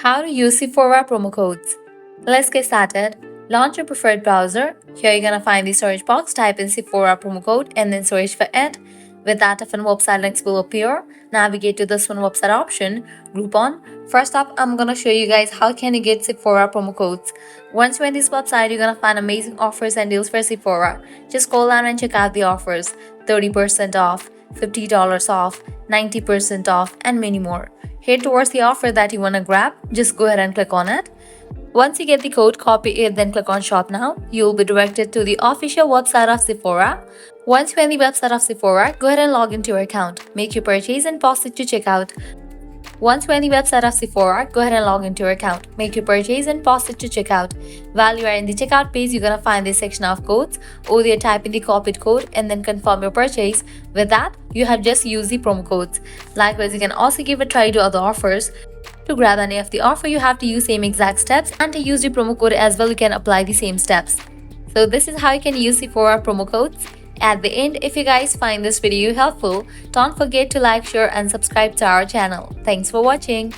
How to use Sephora promo codes. Let's get started. Launch your preferred browser. Here you're gonna find the search box, type in Sephora promo code and then search for it. With that, a fun website links will appear. Navigate to this one website option, Groupon. First up, I'm gonna show you guys how can you get Sephora promo codes. Once you're in this website, you're gonna find amazing offers and deals for Sephora. Just scroll down and check out the offers: 30% off, $50 off, 90% off, and many more. Head towards the offer that you want to grab. Just go ahead and click on it. Once you get the code, copy it, then click on Shop Now. You will be directed to the official website of Sephora. Once you're in the website of Sephora, go ahead and log into your account. Make your purchase and post it to checkout. Once you're in the website of Sephora, go ahead and log into your account. Make your purchase and post it to checkout. While you are in the checkout page, you're gonna find this section of codes. Over there, type in the copied code and then confirm your purchase. With that, you have just used the promo codes. Likewise, you can also give a try to other offers. To grab any of the offer, you have to use same exact steps, and to use the promo code as well, you can apply the same steps. So this is how you can use Sephora promo codes. At the end, if you guys find this video helpful, don't forget to like, share and subscribe to our channel. Thanks for watching.